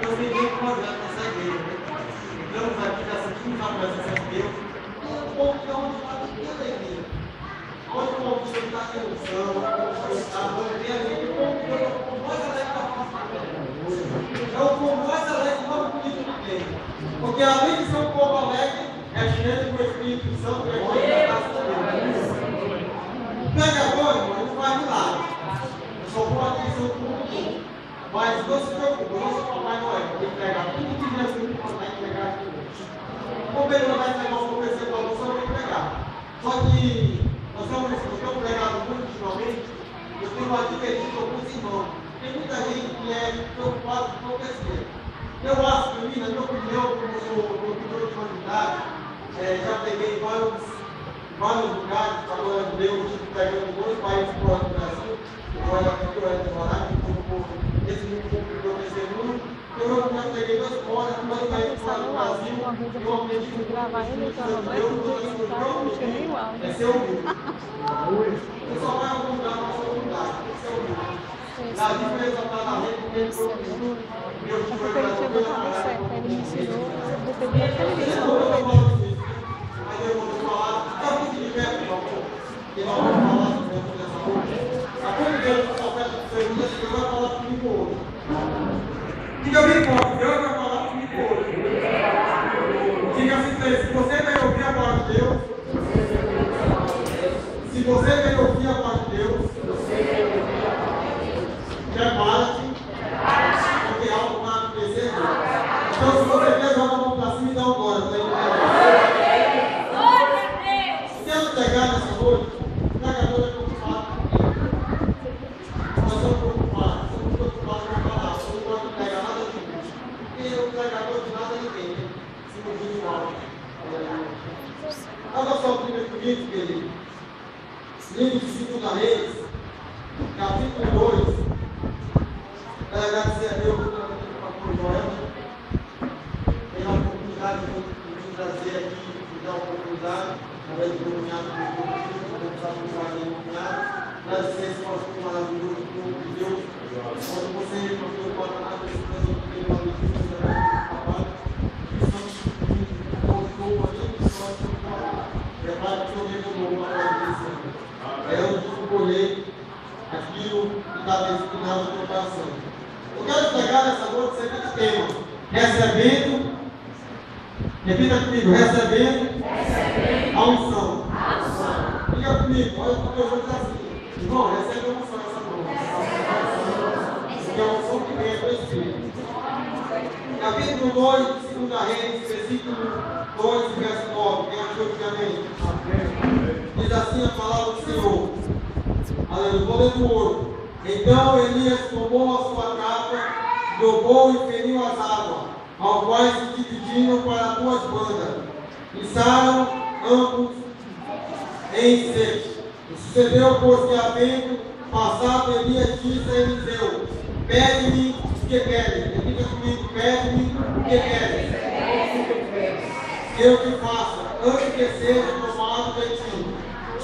Eu fiquei acordando nessa igreja, né? Entramos aqui, já sentimos a presença de Deus. E o povo que é onde está aqui da igreja. Onde o povo está aqui no chão, onde está, onde vem ali, o povo que é o povo mais alegre da nossa família. É o povo mais alegre e mais bonito que tem. Porque além de ser um povo alegre, é cheio do Espírito Santo, é cheio da graça de Deus. O pregador, irmão, não faz milagre. Eu só vou aqui ser um pouco. Mas não se preocupe, eu não sou Papai Noel, eu vou entregar tudo que Jesus vai entregar aqui hoje. Como ele não vai entregar o que eu pensei para você, eu vou entregar. Só que nós estamos pregados muito ultimamente, eu tenho uma dica aqui para alguns irmãos. Tem muita gente que é preocupada com o besteira. Eu acho que, na minha opinião, como eu sou produtor de humanidade, já peguei vários lugares, agora eu estive pegando em 2 países fora do Brasil, eu olho aqui, eu olho do Horário, esse mundo do testemunho, eu já peguei 2 fora, 2 países fora do Brasil, eu aprendi com gravar ele, então, é ser humilde. Eu só vai algum lugar, mas sou humildade, tem que ser humilde. A diferença está na rede, porque ele foi humilde. Meu tio porque ele chegou a falar certo, ele me ensinou, eu bebi aquele vídeo. Aí eu vou falar, está muito de perto, meu amor, que nós vamos falar sobre essa coisa. A comunidade do profeta de segunda, Deus vai falar comigo hoje. Diga bem forte, Deus vai falar comigo hoje. Diga assim, se você vai ouvir a palavra de Deus, se você vai ouvir a palavra de Deus, prepara-te, porque algo vai acontecer. Então, se você quer jogar a mão para cima, dá um glória. Se eu pegar nessa noite, o pregador é preocupado. Nós somos preocupados com a palavra. Eu não gosto de pregar nada de mim. Porque o pregador de nada ninguém, né? Se não vir de alto. Olha só o primeiro comigo, querido. Livro de 2 Reis, capítulo 2. Agradecer a Deus pelo pastor Joel, pela oportunidade de nos trazer aqui, nos dar a oportunidade, através do cunhado do grupo, podemos abençoar aí o cunhado, agradecer esse pastor maravilhoso do povo de Deus, quando você, pastor, pode estar precisando do meio da leitura também do trabalho, que estamos voltou ali, que nós estamos lá, prepare que eu venho novo para a igreja. Eu escolhi aquilo que está destinado ao teu coração. Eu quero pegar nessa noite o seguinte tema: recebendo, repita comigo, recebendo a unção. Diga comigo, olha porque eu vou dizer assim, irmão, recebe a unção essa noite. Porque a unção que vem é do Espírito. Capítulo 2, 2 Reis, versículo 2, verso 9, quem achou que amém? Diz assim a palavra do Senhor. Aleluia, poder do ouro. Então Elias tomou a sua capa, jogou e feriu as águas, ao quais se dividiram para 2 bandas. Pissaram ambos em seco. E sucedeu, pois que havendo passado, Elias disse a Eliseu: pede-me o que queres. Repita comigo: pede-me o que queres. Que eu te faça, antes que seja tomado de ti.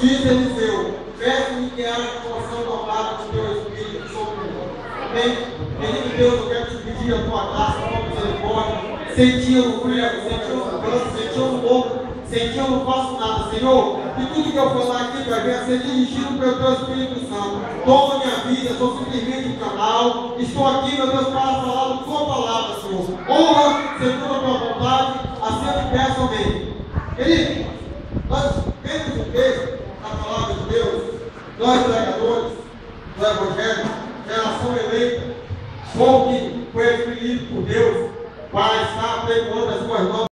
Diz Eliseu: peço-me que haja porção dobrada do teu Espírito sobre mim. Amém? Querido Deus, eu quero te pedir a tua graça, a tua misericórdia. Sentia no frio, sentia no canto, sentia no louco, sentia eu não faço nada, Senhor. E tudo que eu falar aqui vai vir a ser dirigido pelo teu Espírito Santo. Toma minha vida, sou simplesmente um canal. Estou aqui, meu Deus, para falar a tua palavra, Senhor. Honra, segundo a tua vontade, assim eu te peço, amém. Querido, nós temos o texto da palavra de Deus. Nós, pregadores do Evangelho, geração eleita, povo que foi escolhido por Deus para estar pregoando as suas novas.